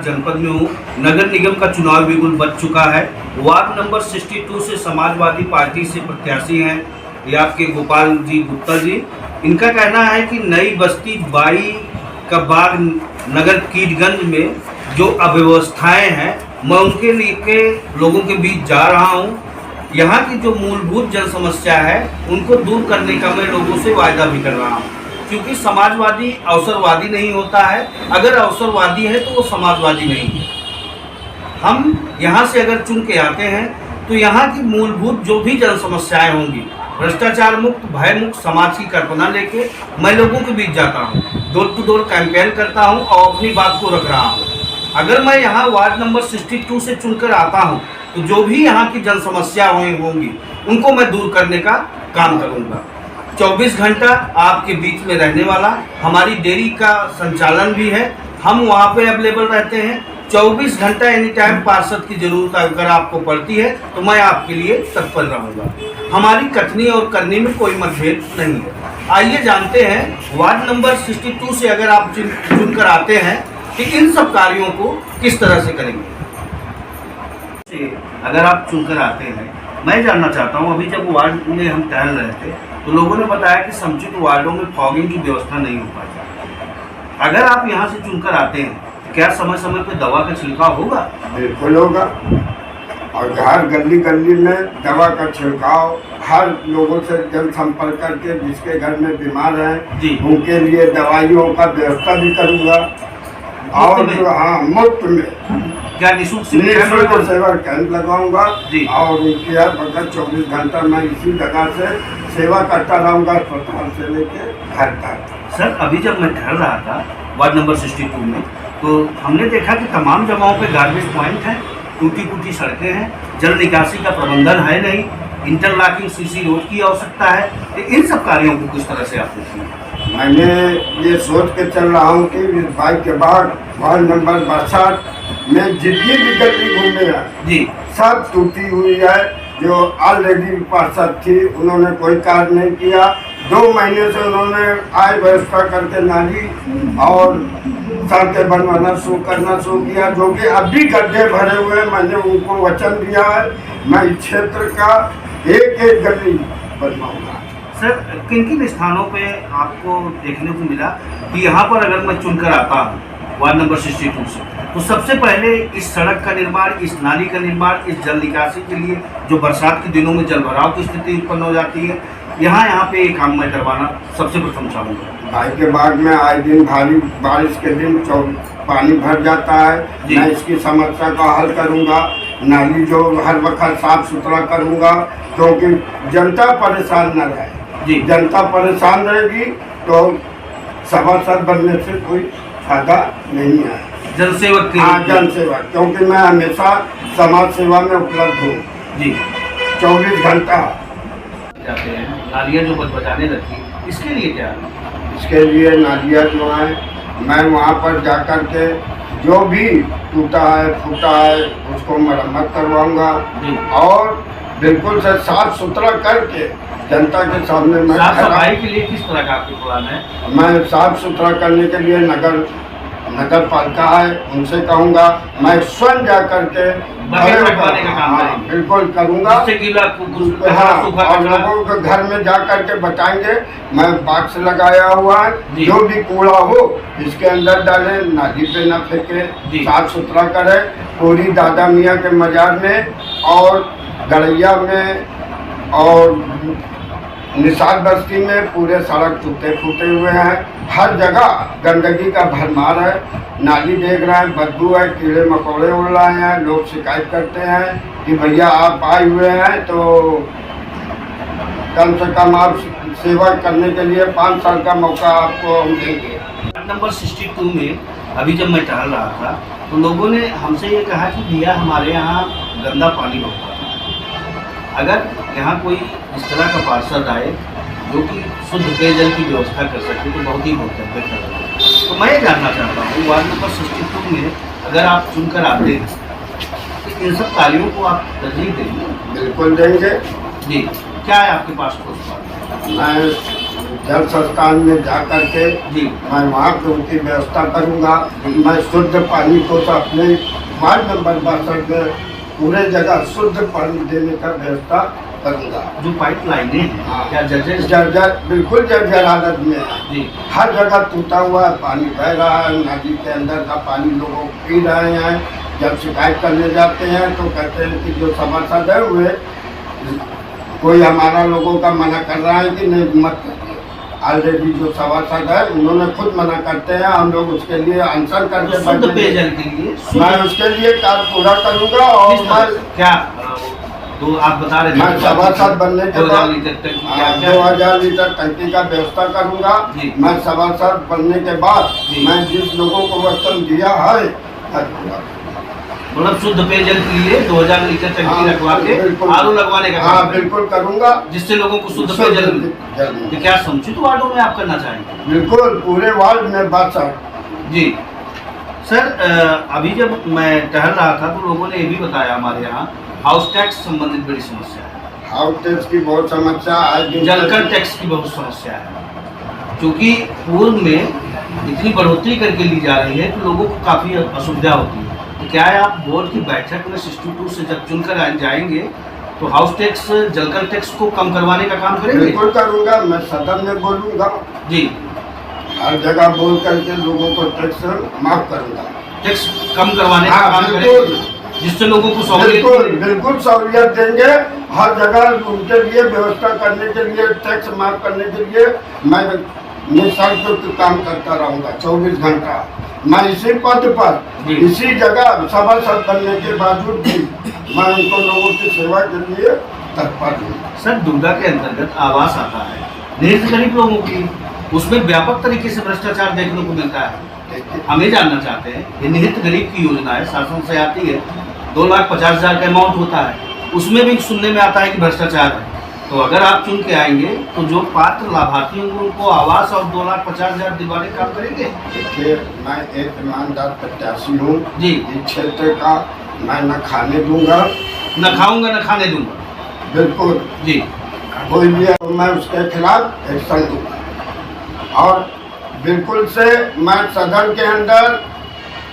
जनपद में हूँ। नगर निगम का चुनाव बिल्कुल बच चुका है। वार्ड नंबर 62 से समाजवादी पार्टी से प्रत्याशी हैं ये आपके गोपाल जी गुप्ता जी। इनका कहना है कि नई बस्ती बाई का बाग नगर कीटगंज में जो अव्यवस्थाएं हैं मैं उनके लेके लोगों के बीच जा रहा हूं। यहाँ की जो मूलभूत जन समस्या है उनको दूर करने का मैं लोगों से वायदा भी कर रहा हूँ, क्योंकि समाजवादी अवसरवादी नहीं होता है। अगर अवसरवादी है तो वो समाजवादी नहीं है। हम यहाँ से अगर चुन के आते हैं तो यहाँ की मूलभूत जो भी जन समस्याएं होंगी, भ्रष्टाचार मुक्त भय मुक्त समाज की कल्पना लेके मैं लोगों के बीच जाता हूँ, डोर टू डोर कैंपेन करता हूँ और अपनी बात को रख रहा हूँ। अगर मैं यहाँ वार्ड नंबर 62 से चुनकर आता हूँ तो जो भी यहाँ की जन समस्या होंगी उनको मैं दूर करने का काम करूँगा। 24 घंटा आपके बीच में रहने वाला हमारी डेयरी का संचालन भी है। हम वहाँ पे अवेलेबल रहते हैं 24 घंटा एनी टाइम। पार्षद की जरूरत अगर आपको पड़ती है तो मैं आपके लिए तत्पर रहूँगा। हमारी कथनी और करनी में कोई मतभेद नहीं है। आइए जानते हैं वार्ड नंबर 62 से अगर आप चुनकर आते हैं कि इन सब कार्यों को किस तरह से करेंगे। अगर आप चुनकर आते हैं, मैं जानना चाहता हूं, अभी जब वार्ड में हम टहल रहे थे तो लोगों ने बताया कि समुचित वार्डों में फॉगिंग की व्यवस्था नहीं हो पाती। अगर आप यहां से चुनकर आते हैं तो क्या समय समय पर दवा का छिड़काव होगा? बिल्कुल होगा। और घर गली गली में दवा का छिड़काव, हर लोगों से जन संपर्क करके जिसके घर में बीमार हैं उनके लिए दवाइयों का व्यवस्था भी करूँगा। और हाँ, मुफ्त में क्या निःशुल्क सेवा कैंप लगाऊंगा और उनकी हर वक्त 24 घंटा मैं इसी जगह से सेवा करता रहूँगा, अस्पताल से लेके घर तक। सर, अभी जब मैं ठहर रहा था वार्ड नंबर 62 में तो हमने देखा कि तमाम जगहों पे गार्बेज पॉइंट हैं, टूटी फूटी सड़कें हैं, जल निकासी का प्रबंधन है नहीं, इंटरलॉकिंग सीसी रोड की आवश्यकता है। तो इन सब कार्यों को किस तरह से आप देखेंगे? मैंने ये सोच के चल रहा हूँ कि इस बाइक के बाद वार्ड नंबर 62 में जितनी भी गली घूमे हैं सब टूटी हुई है। जो ऑलरेडी पार्षद थी उन्होंने कोई कार्य नहीं किया। 2 महीने से उन्होंने आय व्यवस्था करके नाली और सड़कें बनवाना शुरू किया, जो कि अभी गड्ढे भरे हुए हैं। मैंने उनको वचन दिया है मैं इस क्षेत्र का एक एक गली बनवाऊंगा। सर, किन किन स्थानों पे आपको देखने को मिला कि यहाँ पर अगर मैं चुनकर आता हूँ वार्ड नंबर 62 से तो सबसे पहले इस सड़क का निर्माण, इस नाली का निर्माण, इस जल निकासी के लिए जो बरसात के दिनों में जल भराव की स्थिति उत्पन्न हो जाती है, यहाँ पे एक काम मैं करवाना सबसे प्रथम चाहूँगा। भाई के बाग में आए दिन भारी बारिश के दिन पानी भर जाता है। मैं इसकी समस्या का हल करूँगा। नाली जो हर वक्त साफ सुथरा करूँगा, क्योंकि जनता परेशान न रहे। जनता परेशान रहेगी तो सभासद बनने से कोई फायदा नहीं है। जनसेवक, हाँ, जनसेवक, क्योंकि मैं हमेशा समाज सेवा में उपलब्ध हूँ 24 घंटा। जाते हैं नालियाँ जो बचाने लगती, इसके लिए क्या है? इसके लिए नालियाँ जो है मैं वहाँ पर जाकर के जो भी टूटा है फूटा है उसको मरम्मत करवाऊँगा और बिल्कुल से साफ सुथरा करके जनता के सामने मैं साफ सफाई के लिए किस तरह का आपकी प्लान है? मैं साफ सुथरा करने के लिए नगर पालिका है उनसे कहूँगा। मैं स्वयं जा करके बिल्कुल करूँगा। हाँ, और लोगों के घर में जा करके बताएंगे। मैं बॉक्स लगाया हुआ है, जो भी कूड़ा हो इसके अंदर डालें, नाली पे न फेंके, साफ सुथरा करें। पूरी दादा मियाँ के मजार में और गड़ैया में और निशाद बस्ती में पूरे सड़क टूटे फूटे हुए हैं। हर जगह गंदगी का भरमार है। नाली देख रहे हैं, बदबू है, कीड़े मकोड़े उड़ रहे हैं। लोग शिकायत करते हैं कि भैया आप आए हुए हैं तो कम से कम आप सेवा करने के लिए 5 साल का मौका आपको हम देंगे। नंबर 62 में अभी जब मैं टहल रहा था तो लोगों ने हमसे ये कहा कि भैया हमारे यहाँ गंदा पानी होता है। अगर यहाँ कोई इस तरह का पार्षद आए जो कि शुद्ध पेयजल की व्यवस्था कर सके तो बहुत ही बेहतर है। तो मैं ये जानना चाहता हूँ वार्ड नंबर 62 में अगर आप चुनकर आते हैं तो इन सब कार्यों को आप तरजीह देंगे? बिल्कुल देंगे। क्या है आपके पास ठोस बात? मैं जल संस्थान में जा करके जी मैं वहाँ पे उनकी व्यवस्था करूँगा। मैं शुद्ध पानी को तो अपने वार्ड नंबर 62 में पूरे जगह शुद्ध पानी देने का व्यवस्था करूँगा। जो पाइप लाइनें हैं क्या जर्जर जर्जर बिल्कुल जर्जर हालत में है जी हर जगह टूटा हुआ है, पानी बह रहा है, नदी के अंदर का पानी लोगों पी रहे हैं। जब शिकायत करने जाते हैं तो कहते हैं कि जो सभासद है वे कोई हमारा लोगों का मना कर रहा है कि नहीं मत करिए। ऑलरेडी जो सभासद है उन्होंने खुद मना करते हैं, हम लोग उसके लिए अनशन करके शुद्ध पेयजल के लिए मैं उसके लिए कार्य पूरा करूँगा। और मैं क्या तो आप बता रहे मैं सभासद बनने के बाद 2000 लीटर टंकी का व्यवस्था करूँगा। जी। मैं सभासद बनने के बाद जी। मैं जिस लोगों को वचन दिया है मतलब शुद्ध पेयजल के लिए 2000 लीटर टंकी रखवा के आरओ लगवाने का हाँ काम करें। बिल्कुल करूँगा। जिससे लोगों को शुद्ध पेयजल मिले। तो क्या समुचित वार्डों में आप करना चाहेंगे? बिल्कुल पूरे वार्ड में बात जी सर, अभी जब मैं टहल रहा था तो लोगों ने ये भी बताया हमारे यहाँ हाउस टैक्स संबंधित बड़ी समस्या है, हाउस टैक्स की बहुत समस्या है, जलकर टैक्स की बहुत समस्या है। क्योंकि पूर्व में इतनी बढ़ोतरी करके ली जा रही है तो लोगों को काफ़ी असुविधा होती है। तो क्या है आप बोर्ड की बैठक में 62 से जब चुनकर जाएंगे तो हाउस टैक्स जलकर टैक्स को कम करवाने का काम करेंगे? बिल्कुल करूँगा। मैं सदन में बोलूँगा, जी हर जगह बोल करके लोगों को टैक्स माफ करूँगा, टैक्स कम करवाने का काम बिल्कुल करेंगे जिससे लोगों को सहूलियत बिल्कुल मिले। बिल्कुल सहूलियत देंगे। हर जगह उनके लिए व्यवस्था करने के लिए, टैक्स माफ करने के लिए मैं निःशुल्क काम करता रहूँगा 24 घंटा। मैं इसी पद पर इसी जगह सभासद बनने के बावजूद भी मैं उनको लोगों की सेवा के लिए तत्पर हूँ। सर दुर्गा के अंतर्गत आवास आता है निहित गरीब लोगों की, उसमें व्यापक तरीके से भ्रष्टाचार देखने को मिलता है। हम ये जानना चाहते हैं ये निहित गरीब की योजना है, शासन से आती है, 2,50,000 का अमाउंट होता है, उसमें भी सुनने में आता है कि भ्रष्टाचार है। तो अगर आप चुन के आएंगे तो जो पात्र लाभार्थी होंगे उनको आवास और 2,50,000 दिलवाने का काम करेंगे। देखिए मैं एक ईमानदार प्रत्याशी हूँ जी इस क्षेत्र का। मैं न खाने दूंगा, न खाऊंगा न खाने दूंगा। बिल्कुल जी कोई भी है, मैं उसके खिलाफ एक्शन दूंगा। और बिल्कुल से मैं सदन के अंदर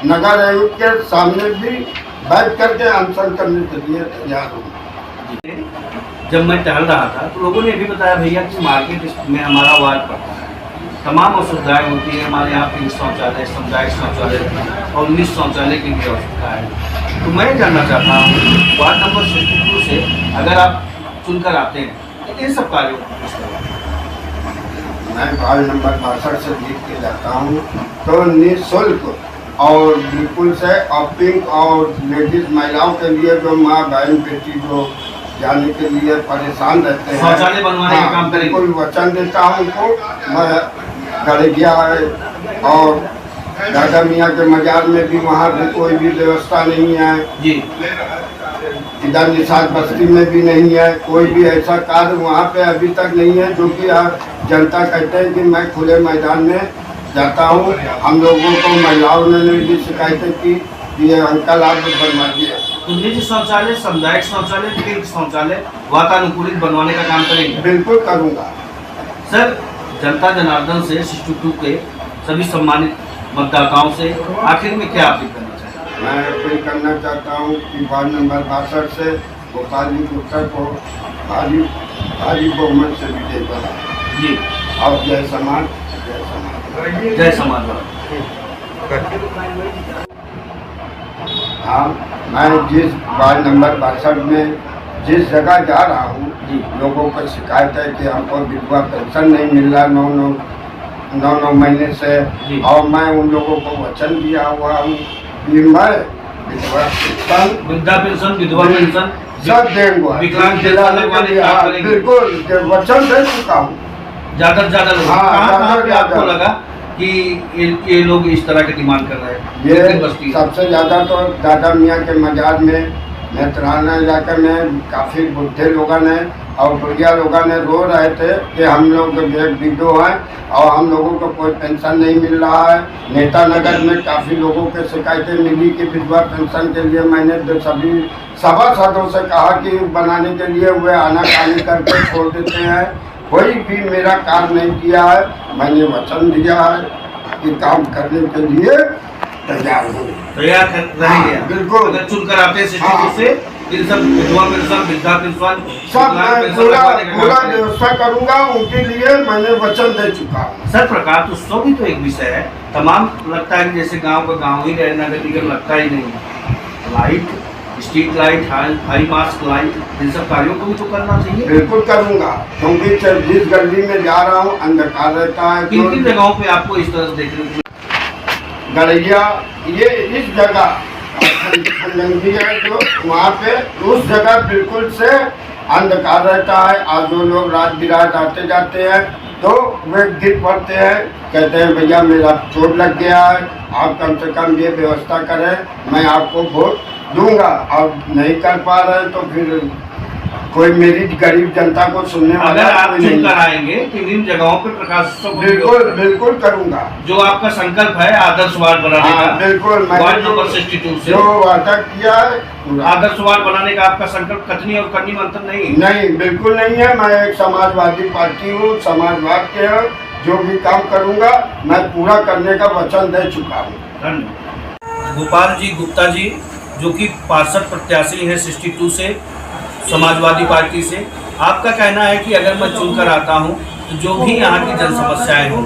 नगर आयुक्त के सामने भी बैठ करके अनशन करने के लिए तैयार हूँ। जब मैं टहल रहा था तो लोगों ने भी बताया भैया कि मार्केट में हमारा वार्ड पड़ता है, तमाम असुविधाएँ होती है, हमारे यहाँ पे शौचालय, सामुदायिक शौचालय और निजी शौचालय की भी आवश्यकता है। तो मैं जानना चाहता हूँ वार्ड नंबर 62 से अगर आप चुनकर आते हैं तो इन सब कार्यों को किस तरह? मैं वार्ड नंबर 62 से जीत के जाता हूँ तो निःशुल्क और बिल्कुल से और पिंक और लेडीज महिलाओं के लिए जो माँ बहन बेटी जो जाने के लिए परेशान रहते हैं, शौचालय बनवाने का काम करेंगे। बिल्कुल वचन देता हूँ उनको। मैं गड़गिया है और दादा मियाँ के मजार में भी वहाँ भी कोई भी व्यवस्था नहीं है जी, इधर निषाद बस्ती में भी नहीं है, कोई भी ऐसा कार्य वहाँ पे अभी तक नहीं है जो कि जनता कहते हैं कि मैं खुले मैदान में जाता हूँ। हम लोगों को महिलाओं ने भी शिकायतें की कि ये अंकल आप बनवा दिए। तो निजी शौचालय, सामुदायिक शौचालय, पिंक शौचालय वातानुकूलित बनवाने का काम करेंगे। बिल्कुल करूँगा। सर जनता जनार्दन से 62 के सभी सम्मानित मतदाताओं से आखिर में क्या अपील करना चाहिए? मैं अपील करना चाहता हूँ कि वार्ड नंबर 62 से गोपाल जी गुप्ता को भारी बहुमत से विजय बनाए। जी और जय समाज, जय समाज, जय समाजवाद। हाँ, मैं जिस वार्ड नंबर 62 में जिस जगह जा रहा हूँ लोगों को शिकायत है कि हमको विधवा पेंशन नहीं मिल रहा 9 महीने से, और मैं उन लोगों को वचन दिया हुआ हूँ कि मैं वृद्धा पेंशन, विधवा पेंशन सब देंगे, विकलांग पेंशन लगवाने का काम करेंगे। बिल्कुल वचन दे चुका हूँ। ज्यादा से ज्यादा लोग कहाँ पे आपको लगा कि ये लोग इस तरह की डिमांड कर रहे हैं? ये सबसे ज़्यादा तो दादा मियाँ के मजार में नेत्राना इलाके में काफ़ी बुढ़े लोग हैं और बुढ़िया लोग ने रो रहे थे कि हम लोग विडो हैं और हम लोगों को कोई पेंशन नहीं मिल रहा है। नेता नगर में काफ़ी लोगों के शिकायतें मिली कि विधवा पेंशन के लिए मैंने सभी सभासदों से कहा कि बनाने के लिए वे आनाकानी करके छोड़ देते हैं कोई भी मेरा कार्य नहीं किया है। मैंने वचन दिया है कि काम करने के लिए तैयार हूँ। तैयार रहेंगे आप? बिल्कुल। अगर चुनकर आते हैं सिस्टम से इन सब विधवा पेंशन, वृद्धा पेंशन, सब मैं पूरा व्यवस्था करूंगा। उनके लिए मैंने वचन दे चुका हूँ। सर, प्रकाश उत्सव भी तो एक विषय है। तमाम लगता है कि जैसे गांव का गांव ही रहे, नगर निगम लगता ही नहीं है। Light, street light, high mast light, इन सब कार्यों को भी तो करना चाहिए। बिल्कुल करूंगा, क्योंकि जिस गली में जा रहा हूँ अंधकार रहता है। किन किन जगहों पे आपको इस तरह से देखने को? गड़ैया, ये इस जगह है जो वहाँ पे, उस जगह बिल्कुल से अंधकार रहता है। आज जो लोग रात बिरात आते जाते हैं तो वे गिर पड़ते हैं, कहते हैं भैया मेरा चोट लग गया है, आप कम से कम ये व्यवस्था करें, मैं आपको वोट दूंगा। और नहीं कर पा रहे तो फिर कोई मेरी गरीब जनता को सुनने वाला अगर आप चुनकर आएंगे तो इन जगहों पे प्रकाश उत्सव बिल्कुल करूंगा। जो आपका संकल्प है आदर्श वार्ड बनाने का, बिल्कुल वार्ड नंबर 62 से जो वादा किया है, आदर्श वार्ड बनाने का आपका संकल्प कथनी और करनी में अंतर नहीं? नहीं, बिल्कुल नहीं है। मैं एक समाजवादी पार्टी हूँ, समाजवाद के हैं। जो भी काम करूंगा मैं पूरा करने का वचन दे चुका हूँ। धन्यवाद। गोपाल जी गुप्ता जी, जो कि पार्षद प्रत्याशी है 62 से, समाजवादी पार्टी से, आपका कहना है कि अगर मैं चुनकर आता हूं तो जो भी यहाँ की जन समस्याएं हों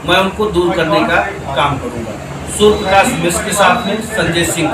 मैं उनको दूर करने का काम करूंगा। सूर्य प्रकाश मिश्र के साथ में संजय सिंह।